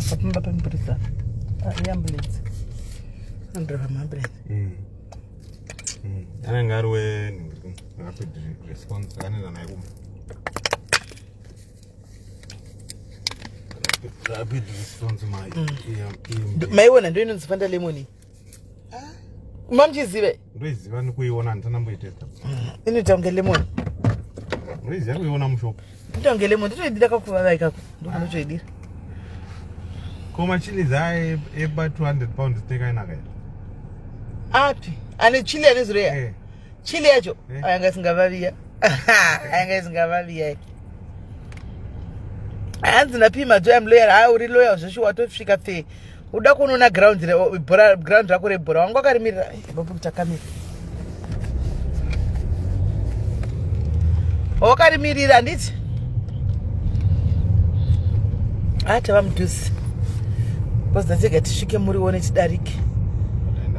Papa Pembrisa. Ambulance. Under ambulance. And I got away rapid response. Rapid response, my one and doing this fantasy money. Mom, you see it. Raise one we want to number it. In the tongue, lemon. Raise we want to show. Don't get lemon. Did the cock like a trade? Come chili is about 200 pounds. Take another. And the Chilean is rare. Chile, I guess in Gavaria. I guess in Gavaria. And the Pima jam layer, I would lawyer, so she was to shake a fee. Udakuna ground, ground, Rakurebo, got me, Babutakami. Oh, can me read and it? I tell him to. Was the ticket she came on its Derek.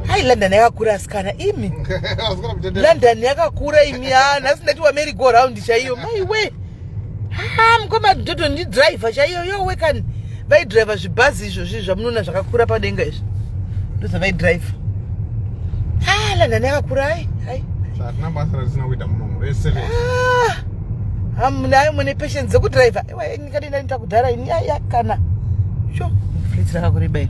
I London Yakura Scana imi. London Yakura imia, that's not what Mary go around the Shayo my way. Come and do need driver. Shayo, we can buy drivers, buses, she's a moon as a Kakura pa English. Do the drive. London Yakura. I'm now many patients a good driver. I didn't talk to her in Yakana. Sure. Let's have a bed.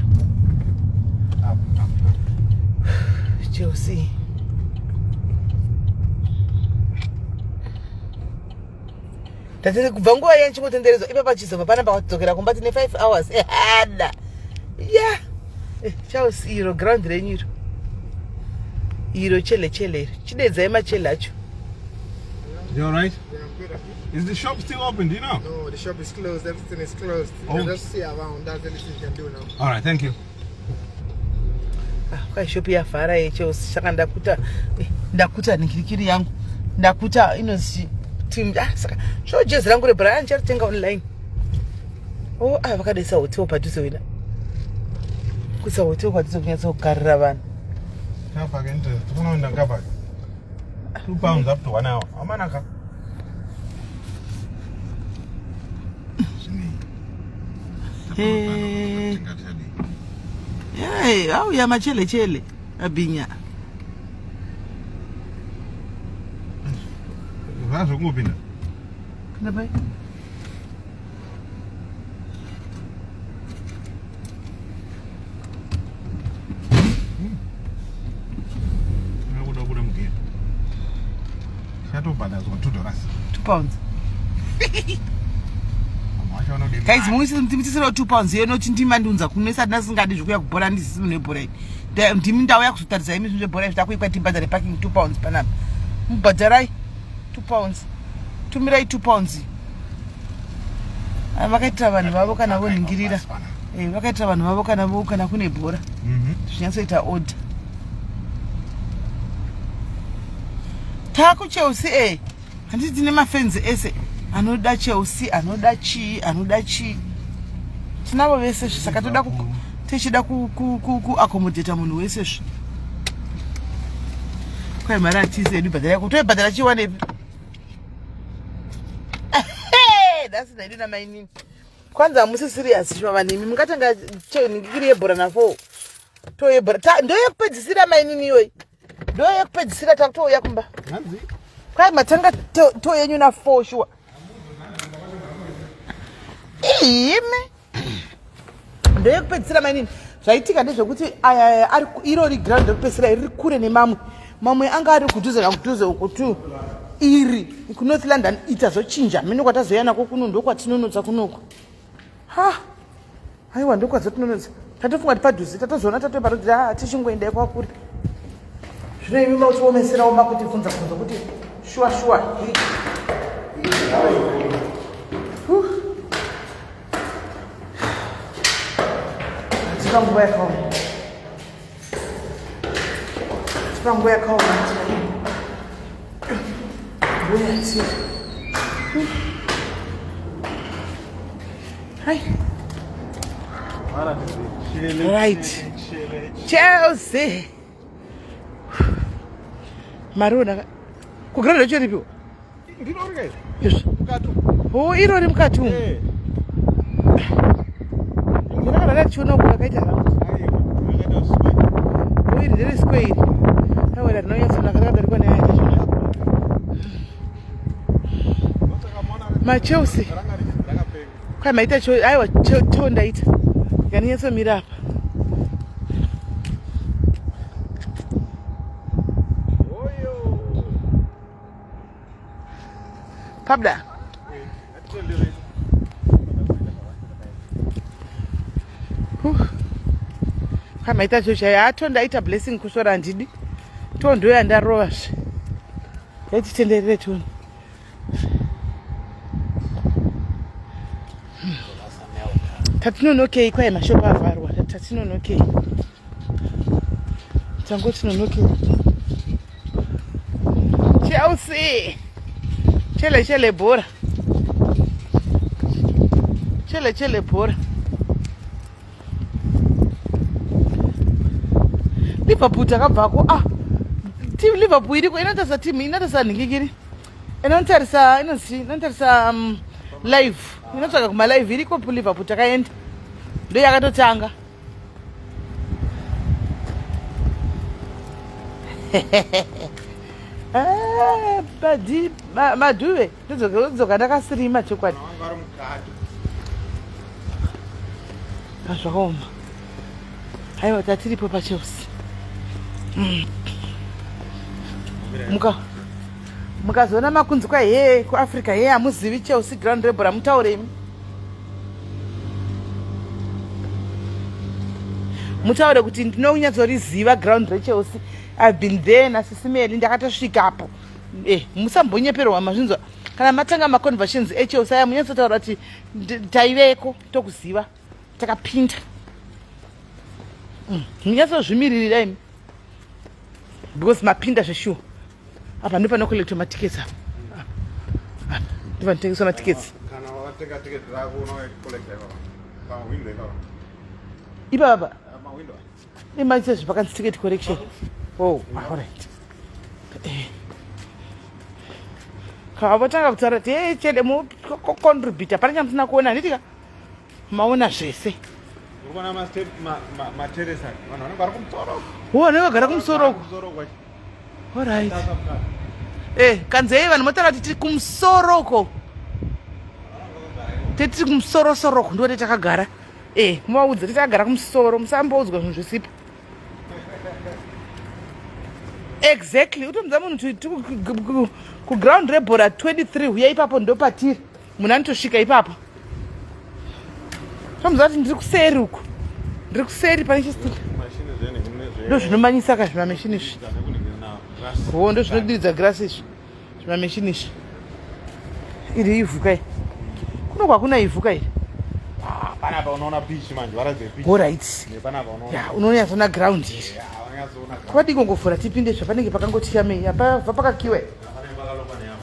Chelsea. That is Vango and she wouldn't there is a patches of a panama to get a combat in 5 hours. Yeah. Chelsea, you're a grand rainier. You're chele. She did a much lachu. You alright? Is the shop still open? Do you know? No, the shop is closed. Everything is closed. You can just see around. That's the only thing you can do now. All right, thank you. Kwa shop ya fara yecho saka ndakuta nikirikiri yangu ndakuta inozi team saka so just rangu re branch tenga online. Oh vakadesa hotel padhuze wena. Kusa hotel padhuze kunyaso kugarira vanhu. Kapa kente tunoenda kapa. £2 up to 1 hour. Amanaka. Hey, how ya machele abinya. Vazo ngopina. Kana bai? Nakuda mgeni. Shato bada zo $2. £2. Guys, muisi mtimisira £2 yeno tintimandunza kunesa nasingadi zvikuya kubhora ndisisi munebhora ine ndimi ndau yakuzotaridza imi zvinebhora zvitakuikwa timbadzare parking £2 panapa mubhadharai £2 tumirai £2 vakaitira vanhu vavo kana voningirira vakaitira vanhu vavo kana kune bhora zvinyatsoita order takuchelsea handiti tine mafenzi ese anoda Chelsea, anoda chi tinavo vese saka toda tichida ku accommodate munhu wese kwai mari atize edu badala yako toibhadala chiwanepi that's the na maini kwanza musi serious shoma vanimi mungatanga ningiri yebhora nafo toyebhora ndo yekupedzisira maini niyoyi ndo yekupedzisira takutoya kumba kwai matanga to yenyu na 4 sure ime ndo yekupedzisira maini zvaitika ndezvekuti ari irori ground rekupedzisira iri kure nemamwe anga ari kudhuze uko tu iri ku North London itazochinja mino kwatazoyana kuno ndo kwatinonodza kunoko aiwa ndo kwazotinonodza tatofunga tipadhuze tatozoona tatoparodzi tichingoenda kwakuri zvino imi mautiomeserawo makutibvunza kuti shuwa Tipanguva yakaoma right Chelsea Maruna kugrada choripo iro ri mukati umu tichiona kwakaita iri ndere square iri awera rinonyatsonaka rakadarikwa neyaita maChelsea kwai maita aiwa tondaita ikaninyatsamira apa pabda kwamaita chochaya atondaita blessing kusora handidi tondo yandarovazve yaititenderere tono tatinonokei kwai mashopu avharwa tatinonokei tangotinonokei Chelsea chele bhora chele bhora Liverpool takabvako team Liverpool iriko inotarisa team inotarisa nhingikiri inotarisa live inotsvaga kuma live iriko Liverpool takaenda ndo yakatotanga badi maduve ndodzoka ndakasirima chokwadi zvakaoma aiwa tatiripo paChelsea mukazoona makunzi kwai kuafrica hamuzivi Chelsea ground rebel mutauremi mutaure kuti ndinonyatsoriziva ground reChelsea. I've been there naSIS MELLY ndakatosvikapo musambonyeperwa mazvinzwa kana matanga maconversions eChelsea aya munyatsotaura kuti taiveko tokuziva takapinda munyatsozvimiririra imi because mapinda zveshuwa apa ndopano collector matickets apa ndipanotengeswa matickets ipapa imaisa zvakanzi ticket collection. Oh, all right. Kavotanga kutaura kuti chede mucontributor pane chamusina kuona nditika maona zvese vanenge vagara kumusoro. All right. Kanzei vanhu motaura kuti tiri kumusoroko tiri kumusoroko ndo takagara muvaudza takagara kumusoro musamboudzwa zvinhu zvisipo. Exactly. Utomudza munhu kuground rebora 23 uya ipapo ndo patiri munhu anotosvika ipapo. Tomudza kuti ndiri kuseri uku ndiri kuseri pane chistika ndo zvinomanyisa ka zvimameshini izvi ndo zvinodiridza grasi izvi zvimameshini izvi. Iri ivhu kai kuno kwakuna ivhu kai panapa unoona pitch manje varadze pitch. All right. Panapa unoona unonyatsoona ground iri kwadi kungofura tipinde zvapanenge pakangotiyamei apa pakakiwe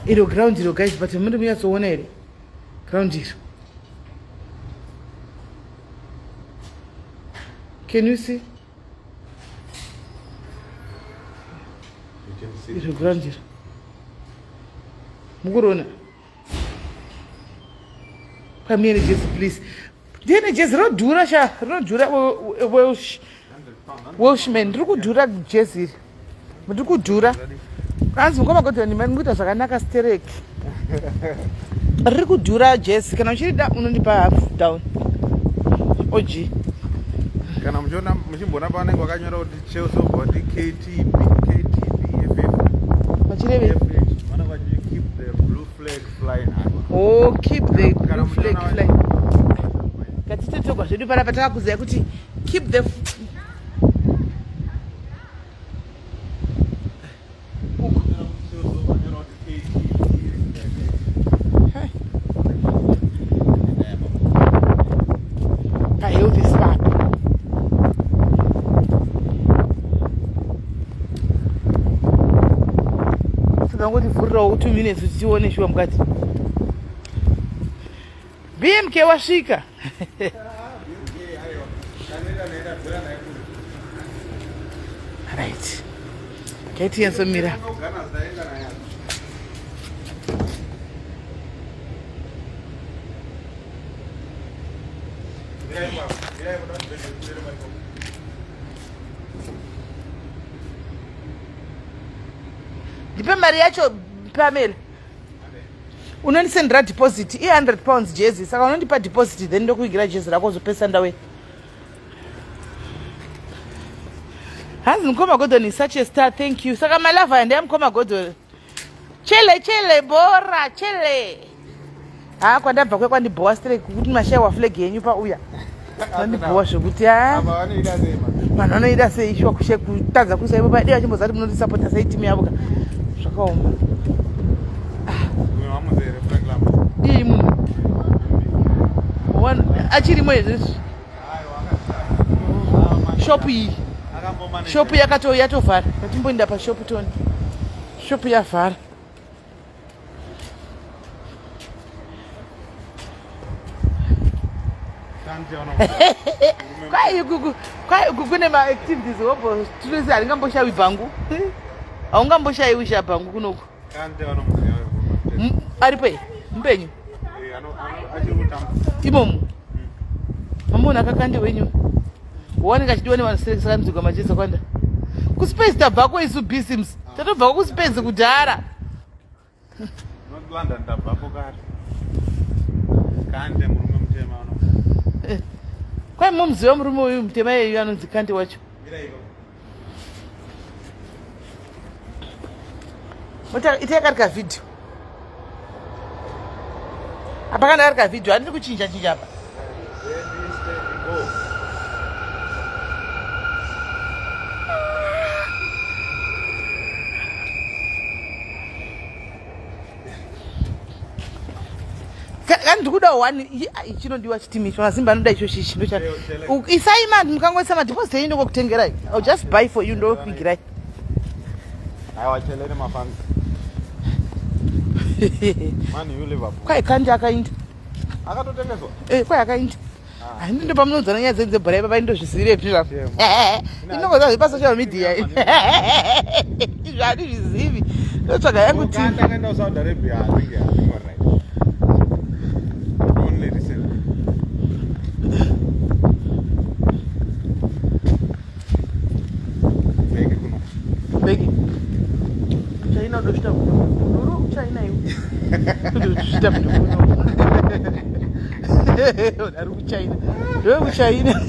iro ground iro guys but muri munyatsoona here ground iro. Can you see iro ground iro mukuriona pamire jezi please ndiene jezi rinodhura rinodhura Welshman ndiri kudhura jezi iri ndiri kudhura kanzi mukomagodhani muita zvakanaka stereki riri kudhura jezi kana muchirida unondipa half down og kana muchiona muchimbona pavanenge vakanyora kuti Chelsea body KTB vachireve vana vachi keep the blue flag flying. Keep the blue flag flying. Katitotogwa zvedu panapa takakuziva kuti keep the ngoti vhurirawo 2 minutes tichione shuwa mukati BMK wasvika. Right. Kaiti yansomira. Ndipe mari yacho Pamela. Unondisendera deposit £100 jezi. Saka unondipa deposit then ndokuigira jezi rako zopesa ndawe. Hands Mkoma Godon is such a star, thank you. Saka my love and I'm Mkoma Godon. Chele bora chele. Kwa ndabva kwe kwandi boss tele kuti mashaya wa flag yenyu pa uya. Kwandi boss kuti Abani idazema. Manono ida sei ishwa kushe kutadza kusa ipo pa dea chimbo zati munoti support sai team yabo. Zvakaoma. Wamuzere program. Ii munhu. Achiri mwezi. Shop iyi. Shop yatovhara. Ngatimboenda pa shop toni. Shop yavhara. Kwai kune ma activities wopo tulisi aringamboshawi bhangu. Aungamboshawi bhangu kunoku. Kante vanomuziva. Aripe mpenyu. Imomu. Mamona akakande wenyu. Wanika chidiwane vanoserekesa muzika majesa kwanda. Kuspace tabvako isu bisims. Tatobva kuspace kudhara. Not London tabvako kare. Kande murume mutema uno. Kwai mumuziva murume uyu mutema yeyu anonzi Kante wacho. Itakarika video. Apakanda karika video handiri kuchinja apa. Ndikuda one chinodiwa chitimi chonazimba anoda icho chichindo cha isaima mukangoisa madeposit yenyu ndokutengerai. I'll just buy for you ndokuigirai. Aiwa chelere mafans. Mani you live up. Kwai Kante akainda. Akatotengeswa? Kwai akainda. Handinde pamunodzana nyaya dzenze bhora baba ndozvisivire zvapo. Inongoza zvepasa social media. Izvani zvizivi. Ndotsvaga yangu ti. Kante akaenda kuSaudi Arabia anenge right. Only recently. Begi kuno. Begi. China ndoshita kuno. Nuru China yu. Ndoshita kuno. Ari kuChina. Ndo kuChina.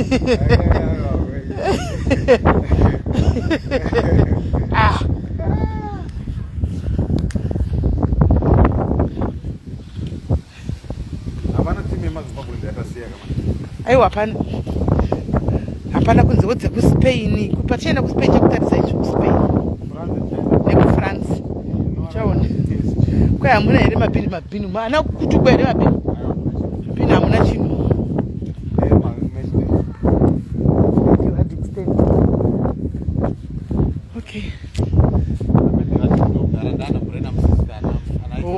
Aiwa hapana kunze wodza kuSpain kupachena kuSpain chakutarisa icho kuSpain nekuFrance chaona kwai hamuna here mabhini maana kutukwa here mabhini hamuna chinhu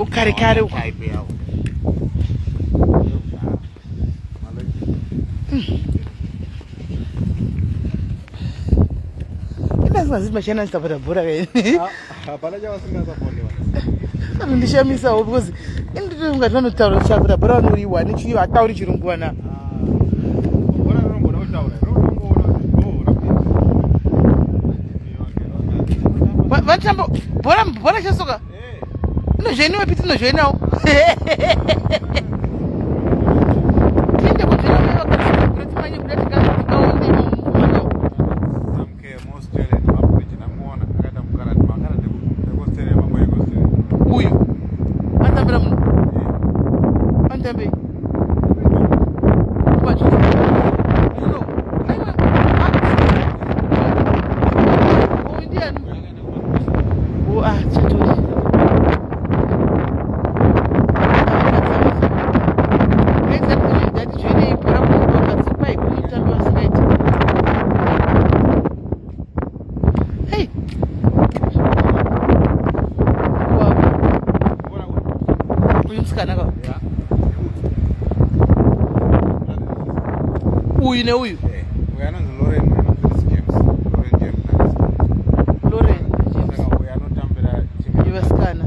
okay kare uko mashana nisapota bhora hapana chavasingasaponewa anondishamisawo because inditongati vanotaura kusapota bhora vanoriwa nechiyo hatauri chirungu wana bhora rinombona kutaura vatamba bhora chasoka inozvoiniwe piti inozvoinawo tiende kuzvinaaatimanye kuda tikaonde uyu atambira munhu antambe uyu neuyu ivasikana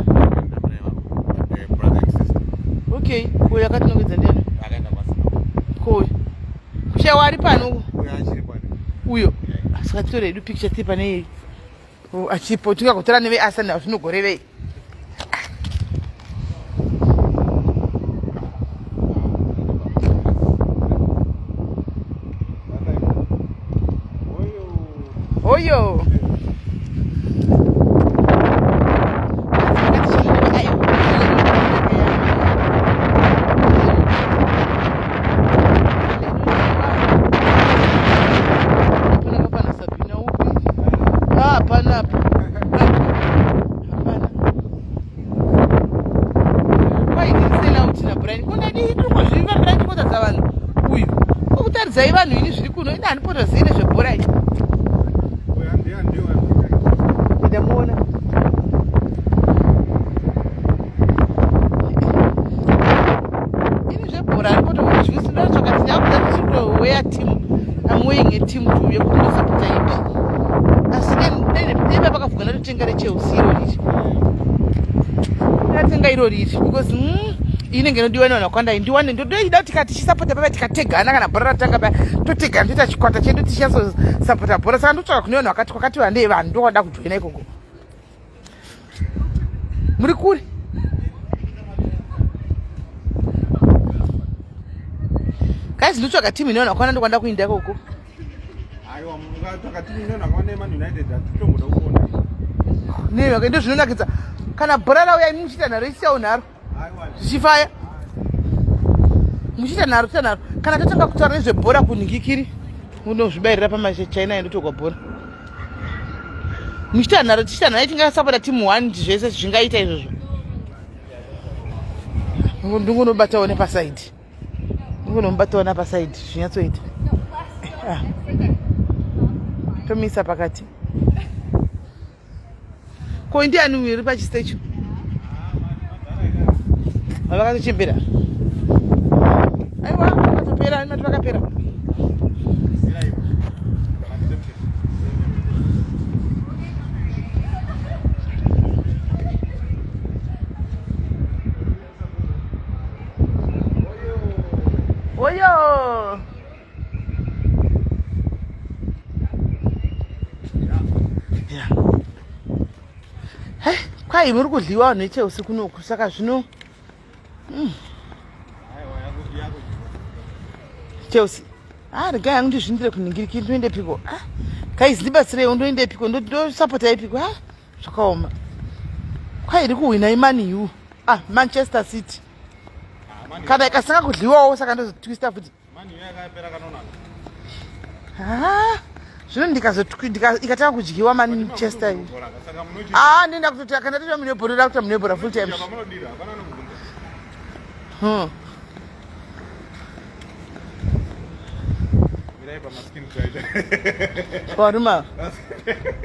okay uyu akatinongedza ndiani kouyu picture wari pano Uyo. uyo asikatora edu picture tipa nei achipo tingakutora neve Arsenal zvinogorevei oyo kutarisai vanhu ini zviri kuno ina handipotozivi nezvebhora ichi ndamuona ini zvebhora handipotojusi ndotsvaka tinyakuda tichitoweya timu amweying etimu tu yekuti ndosapota ipi asi debe pakavhuga ndatotenga reChelsea iro riri ndatenga iro riri because inenge inodiwa nevanhu vakawanda ndiwane ndoida kuti kana tichisapota papa tikategana kana bhora ratanga pa totegana toita chikwata chedu tichinyatosapota bhora saka ndotsvaka kune vanhu vakati kwakati wandei vanhu ndokwada kujoina ikoko muri kuri guys ndotsvaka timu ine vanhu vakawanda ndokwanda kuinda ikoko ndo zvinonakidza kana bhora rauya ini muchiita nharo isiyawo nharo zvichifaya muchiita nharo tiita nharo kana totanga kutaura nezvebhora kunhingikiri unozvibayirira pamachina endotogwa bhora muchiita nharo tichiita nharo tingasapota timu 1 zvese zvingaita izvozvo ndingonobatawo nepasaidi ndingonomubatawo napasaidi zvinyatsoita tomisa pakati ko ndiani uyu uri pachistechu vakatochimbira aiwa vakatopera mati vakapera oyo kwai muri kudliwa vanhu veChelsea kunoku saka zvino Chelsea regai hangu ndizvindire kunhingirikiri ndoende piko guys ndibatsirei ndoende piko ndosapota ipiko zvakaoma kwai iri kuhwina imani yu Manchester City kana ikasanga kudliwawo saka ndozotwista futi zvino ikatanga kudyiwa Manchester ndenda kutoti kana toita munebhora ndoda kuita munebhora full time waruma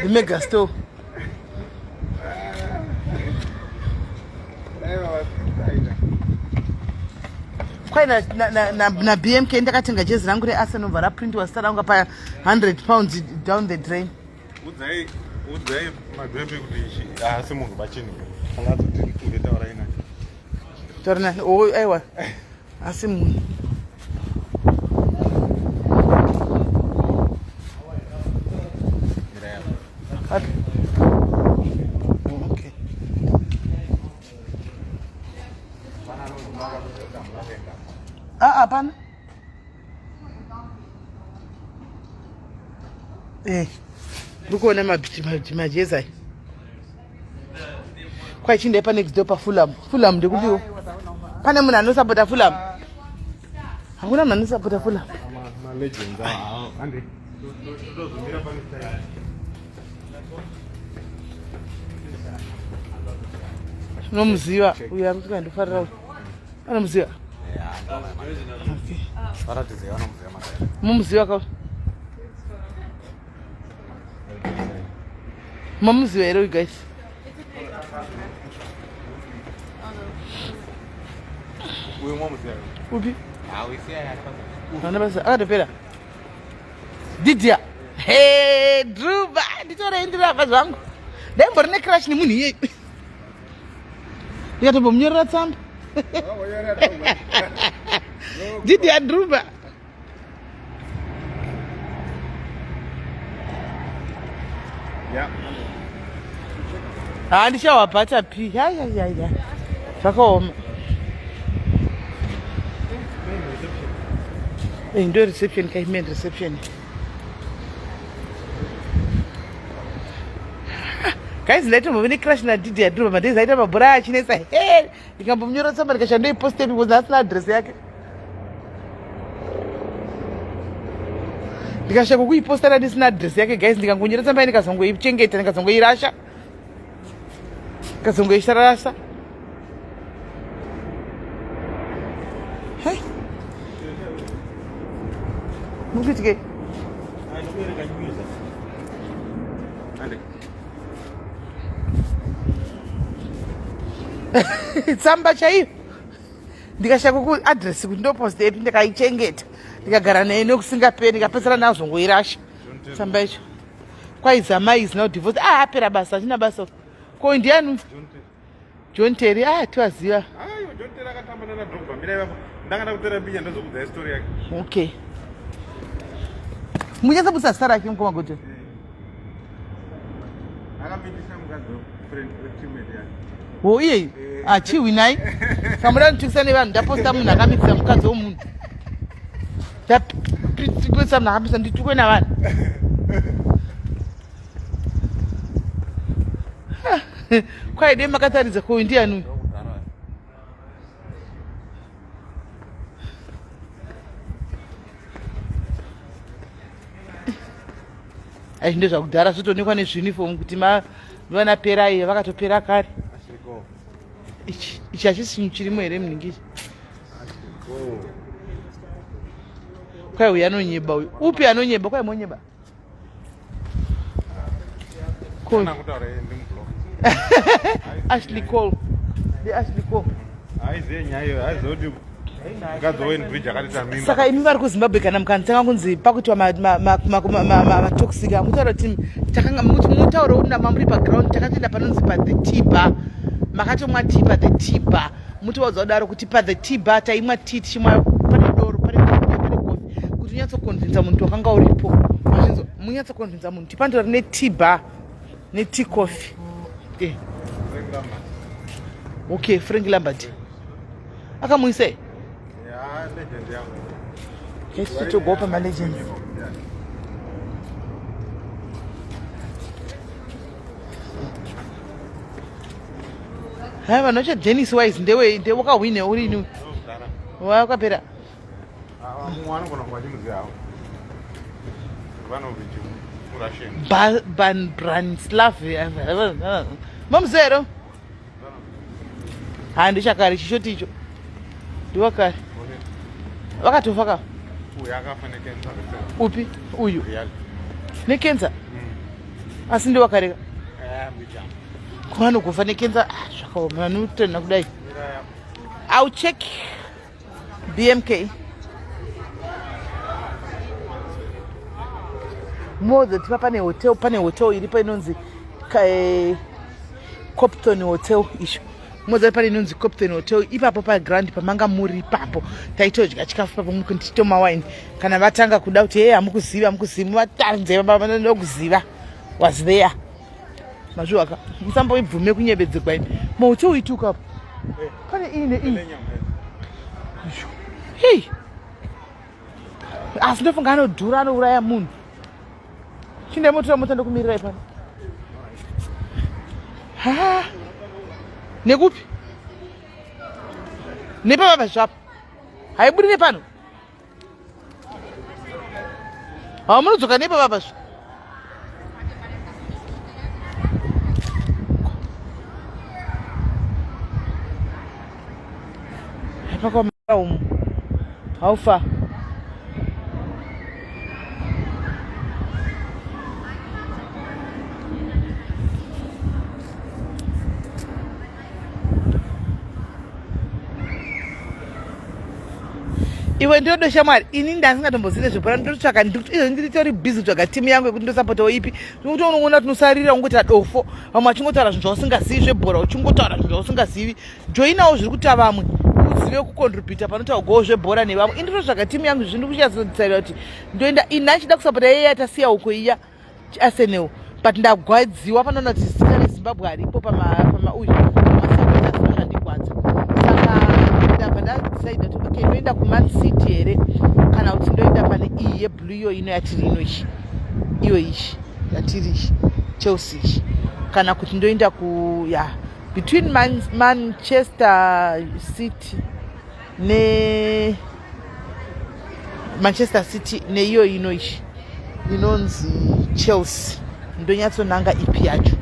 imega store kwai na BMK ndakatenga jezi rangu reArsenal varaprintwa zita rangu pa £100 down the drain udzai mabhembe kuti asi munhu bachini angazoti taura ina torina aiwa asi munhu hapana ndikuona majezi aya kwai chindai panext door paFulham ndekupiwo pane munhu anosapota Fulham hakuna munhu anosapota Fulham unomuziva uyu ari kutika ndofarira uyu anomuziva mumuziva ka mamuziva here uyu guys upi ana basa akatopera Didia Druba nditorei ndirapa zvangu ndaimbori necrash nemunhu iyei ndikatombomnyorera tsamba Didia Druba Yeah. Handishawabhata P. Ya. Zvakaoma. Ndo reception main reception. Guys, later when crash na didi ya drama madezi aita mabura achinesa hey nikambomunyora tsamba ndikashando iposte because that's not address yake. Ndikashaka kuiposta na disina address yake guys ndikangonyora tsamba nikazongoichengeta nikazongoirasha. Nikazongoisharasa. Hey. Mukitike. Tsamba chaiyo ndikashaka ku address kuti ndoposte epi ndikaichengeta ndikagara naye nokusingaperi ndikapedzera nazongoirasha tsamba icho kwaizamai is now divorce apera basa achina basa ko ndianu John Terry tiwaziva John Terry akatamba nana Drogba mira ipapo ndakada kutora picha ndozokudza story yake. Okay. Munyasa busa sara yake mkoma gote. Akapindisa mukadzi friend teammate yake. Oh iye achiwinai samura ntikisane vanhu ndaposta munhu akamikisa mukadzi womunhu ndakwesa munhu akapisa nditukwe navanhu kwaide makataridza ko ndiani ndo zvakudhara zvotoonekwa nezvuniform kuti vana perai vakatopera kare. Ichi hachisi chirimo here munhingichi kwai uyu anonyeba uyu upi anonyeba kwai monyeba Ashley Cole aizive nyaya iyo aizive kuti mukadzi weNbridge akatita mimba. Saka imi vari kuZimbabwe kana mukanditanga kunzi pakutiwa matoxic mutaura kuti mutauro kuti mamuri paground takatoenda panonzi paThe Tiba makatomwa tea paThe Tiba mutivaudza kudaro kuti paThe Tiba taimwa tea tichimwa pane doro pane kofi kuti unyatsokonvinza munhu wakanga uripo munyatsokonvinza munhu tipandora neTiba netea coffee. Okay, Frank Lambert akamuisei legend yangu. Let's to go for my legends. Hava nocha Dennis Wise ndewe wakawine uri nu. Wakapera. Mwana kuna kwa jimu zao. Vanovic Russian. Ban Branislav. Mamzero. Handishakari chishoti icho. Ndiwakari. Wakatofaka. Uyu akafa nekenza. Upi? Uyu. Nekenza? Asi ndiwakareka. Mbichama. Kwano kufa nekenza zvakaoma nutenda kudai. I'll check BMK. Mozo tipa pane hotel iripo inonzi Copton Hotel isho. Mozo pane inonzi Copton Hotel ipapo pa Grand pamanga muri ipapo. Taitodya chikafu papo mukunditoma wine. Kana vatanga kuda kuti hey amukuziva vatanze baba ndokuziva. Was there. Mazvaka. Musambo ibvume kunyebedzekwa ini. Moto uituka hapo. Pane ine. Hey. Asinofunga anodhura anouraya munhu. Chinde motora mota ndokumirira ipano. Ha. Nekupi? Nepa baba zvapo. Haiburi nepano. Munodzoka nepa baba zvapo. Pakoma how far? Iwe ndodo shamwari ini ndasingatombozive zvepano ndotsvaka ndiritori busy kutsvaga timu yangu yekuti ndosapotawo ipi nokuti unoona tinosarira ungoti adofo vamwe vachingotaura zvinhu zvausingazivi zvebhora uchingotaura zvinhu zvausingazivi joinawo zviri kuita vamwe uzive kucontributa panotaurwawo zvebhora nevamwe inditotsvaga timu yangu zvino kuchazodisarira kuti ndoenda ini achida kusapota yeye yatasiya uko iya Arsenal but ndagwadziwa panoona kuti zita reZimbabwe haripo pamasandikwadza saka ndabva ndadecided kuti okay ndoenda kuMan City here kana kuti ndoenda pane iyi yeblue iyo ino yatiri ino ichi iyo ichi yatiri ichi Chelsea ichi kana kuti ndoenda between Manchester City ne Manchester City neiyo ino ichi inonzi Chelsea ndonyatsonanga ipi yacho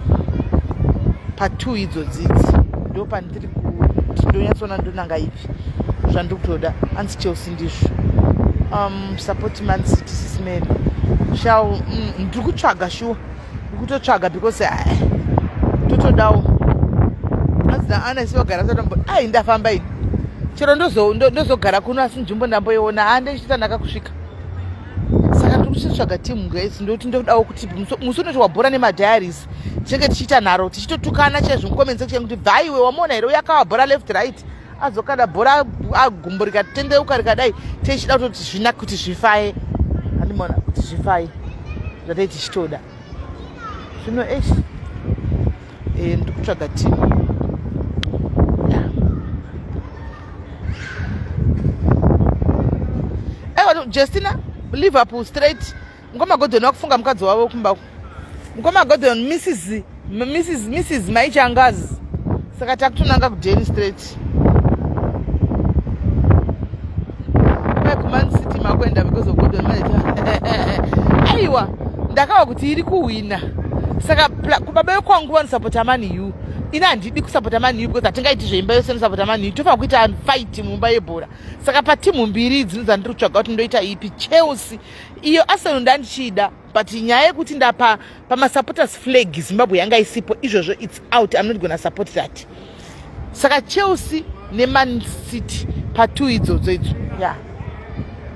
pa2 idzodzidzi ndo pandiri kuti ndonyatsona ndonanga ipi zvandikutoda anzi Chelsea ndizvo support Man City SIS MELLY shall ndiri kutsvaga sure ndikutotsvaga because totodawo azina ana isogara satombo ndafamba ini chero ndozogara kuno asi nzvimbo ndamboiona handichita ndakakusvika saka ndiri kuchitsvaga timu guys ndoti ndodawo kuti musi unoti wabhora nemadhiaries tinenge tichiita nharo tichitotukana chaizvo mucomment section kuti bvaiwe wamona here uyakawabhora left right azokanda bhora agumbo rikatendeuka rikadai tichida kutoti zvina kuti zvifaye handimona kuti zvifaye zvatei tichitoda zvino ndiri kutsvaga timu Justina Liverpool straight Ngoma Gordon wakufunga mukadzi wavo kumbako Ngoma Gordon Mrs. Maichangazi saka takutonanga kuDaily straight Man City makwenda because of Gordon manager aiwa ndakawa kuti iri kuwina saka kubaba kwangu vanosapota Man U ina handidi kusapota Man U because atingaiti zveimba yose nosapota Man U tofa kuita fight mumba yebhora saka patimu mbiri idzi dzandiri kutsvaga kuti ndoita ipi Chelsea iyo Arsenal ndandichida but nyaya yekuti ndapa pamasupporters flag Zimbabwe yanga isipo izvozvo it's out I'm not gonna support that saka Chelsea neMan City pa2 idzodzo idzo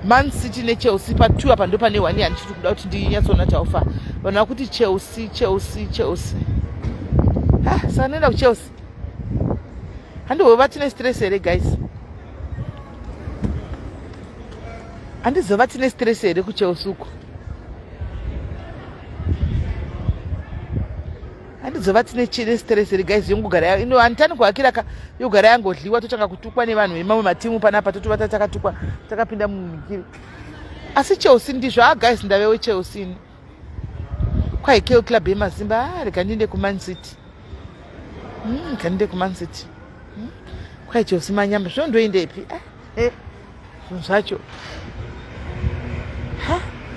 Man City neChelsea pa2 apa ndo pane 1 yandichiri kuda kuti ndinyatsona chaufa vanhu kuti Chelsea saka nenda kuChelsea handizova tine stress here guys handizova tine stress here kuChelsea uko handizova tine stress here guys yongogara ino handitani kuhakira yogara yangodliwa tochanga kutukwa nevanhu vemamwe matimu panapa totobata takatukwa takapinda mumikiri asi Chelsea ndizvo guys ndavewe Chelsea kwaikeyo club yemazimba rega ndiende kuMan City kandide kuMan City kwai Chelsea manyamba zvondoendepi zvinhu zvacho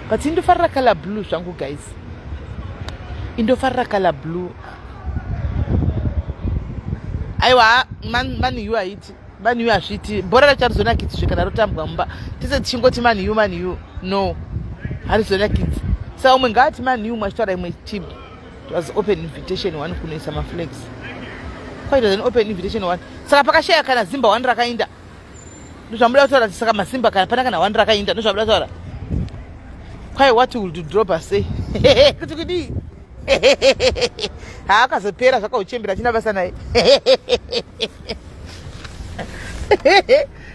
but indofarira color blue zvangu guys indofarira color blue aiwa Man U haiti Man U hazviti bhora racharizonakidzi kana rotambwa mumba tese tichingoti Man U no harizonakidzi saka umwe ngaati Man U mwachitaura imwe team it was open invitation one kunoisa maflags quite an open invitation one saka pakashaya kana Zimba 1 rakainda ndozvamuda kutaura saka mazimba kana pana kana 1 rakainda ndozvamuda kutaura kwai what will do drop say kuti kudi akazopera zvakauchembera china basa naye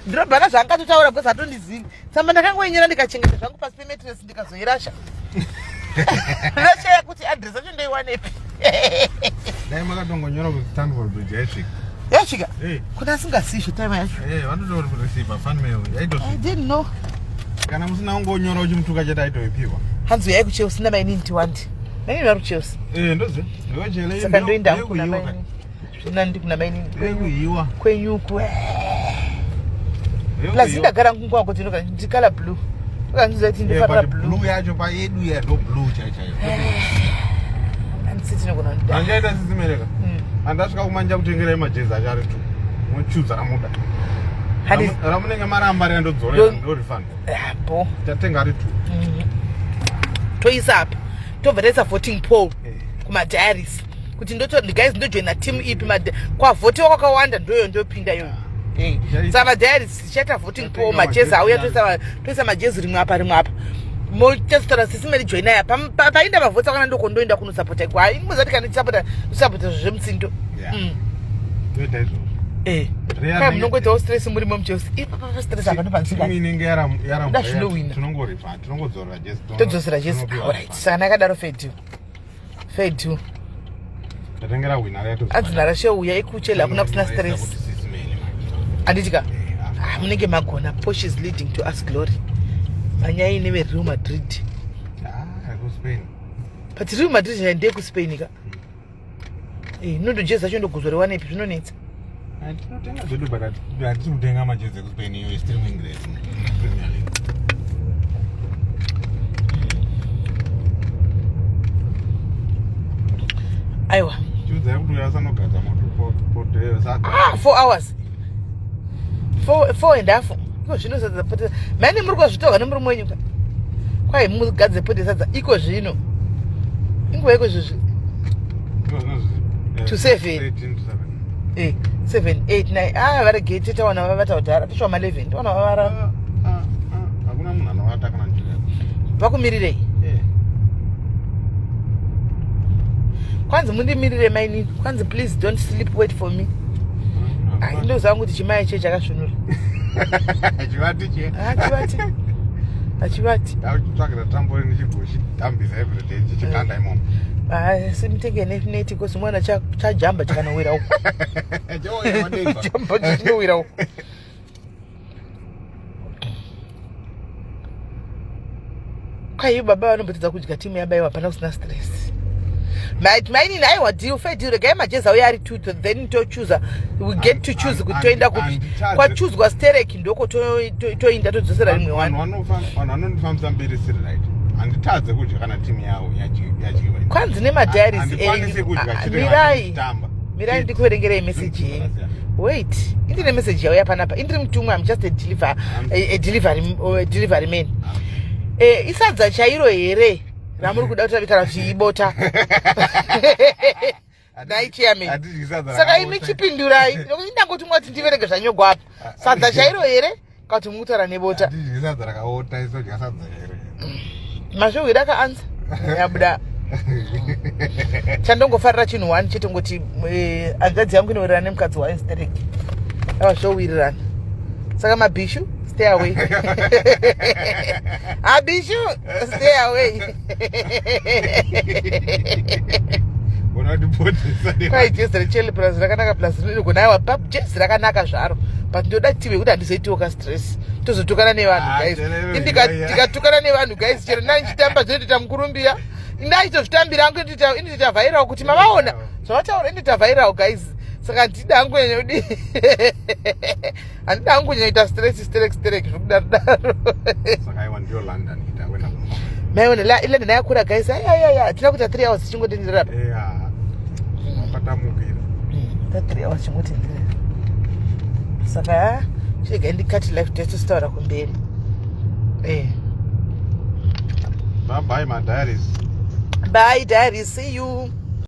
drop bana zvangatotaura because hatondizivi samba ndakangoinyera ndikachengeta zvangu pasi pemetres ndikazoirasha rashaya kuti address yacho ndoiwanepi dai makatongonyora kuti Stamford Bridge yasvika kuti asingasizvo time yacho vanotori kureceiva fan mail I didn't know kana musina kungonyora uchimutuka chete aitoipiwa hanzi yai kuChelsea namaini ndiwandi maini vari kuChelsea ndozi ndojele saka ndoenda kuna maini zvina ndi kuna maini kuyiwa kwenyuku plus ndagara nguwa kuti ndikala blue ukanziza kuti ndifarira blue yacho payedu ndo blue chaichayo City nogona ndida anjaita SIS MELLY andasvika kumanja kutengera majezi achari tu mochuza ramuda ramunenge maramba riandodzorera ndo refund tatenga ari tu toisa apa tobveretsa voting poll kumadiaries kuti guys ndojoina team ipi kwavhotiwa kwakawanda ndoyo ndopinda yoyo saka madiaries tichaita voting poll majezi auya toisa majezi rimwe apa mochestora SIS MELLY join aya painda mavhoti akana ndoko ndoenda kunosapota kwa imuzati kana tisapota zvemutsindo ndoita izvozvo kai munongoitawo stress muri momuChelsea ipapa stress apa ndopanzika inenge yaramudazvinowina tinongodzorera jezi todzosera jezi alright saka nakadaro fedio Fed too. Tatengera winner yato. Adzinara sheuya ikuchela kuna kusina stress. Anditika. Munenge magona Porsche is leading to us glory. Manyai neve Real Madrid. Go Spain. But Real Madrid ende ku Spain ka. Nondo jeza chondo kuzore wane ipi zvinonetsa. Ndinotenga zvedu but atikutenga majezi ku Spain yo streaming rate Premier League. Aiwa. Chuza yakutoyasa nogadza moto for 4 hours. 4.5. Iko zvino sadza pote. Mani muri kuzvitoga nemuri mwenyuka. Kwai mugadze pote sadza iko zvino. Ingwe iko zvizvi. To 7. 7, 8, 9. Vari gate tawana vavata kudhara. Tishoma 11. Tawana vavara. Hakuna munhu anovata kana njira. Vakumirirei. Kwanzi mundimirire maini. Kwanzi please don't sleep, wait for me. Ndo zangu kuti chimai che chakashunura. Achivati che. Achivati. Ndakutsvakira tambo nechigosho dambisa everyday chichikanda imomo. Simutenge neti kosi mwana chajamba chakanowira uko. Jamba chinowira uko. Kai baba vanombotedza kudya timu yabaiwa pana kusina stress. Maini naye wadiu fedire game majeza uya ari 2 then to choose we get to choose kutoenda kuti kwa choose kwa stereki ndoko toinda todzosera rimwe wani. Vanhu vanofambisa mberi siri right. Anditadze kudya kana timu yawo yachiwa. Kwanzi nema diaries Mirai ndikuverengerei message yenyu. Wait, indine message yauya panapa. Indiri mutumwa, I'm just a delivery man. Isadza chairo here ramuri kuda kuti kana zviibota. Dai chairman. Saka imi chipindurai. Nokuti ndangoti mwati ndiverenge zvanyogwa apa. Sadza chairo here kuti mutara nebota. Sadza rakaota iso sadza here. Mazvo wiraka ansa. Yabuda. Chandongofarira chinhu 1 chete ngoti angadzi yangu inowirirana nemukadzi wainstereki. Ava zvowirirana. Saka mabhishu stay away. Abishu stay away. Kwai jezi recheli plus rakanaka plus rinogonaiwa pap jezi rakanaka zvaro but ndoda tive kuti handizoitiwo stress tozotukana nevanhu guys. Ndikatukana nevanhu guys chero ndanichitamba zvinoita mukurumbira ndaitozvitambira angu indita viral kuti mavaona zvavataura indita viral guys. Saka ndida hangu nyanyodi handida hangu nyanyoita stress zvokudaro. Saka iwa ndio London itakwenda kuno. Maiona London yakura guys. Tina kuita 3 hours chingotenderera apa. Patamukira. 3 hours chingotenderera. Saka chega ndikati life tetostaura kumberi. Bye bye my diaries. Bye diaries, see you.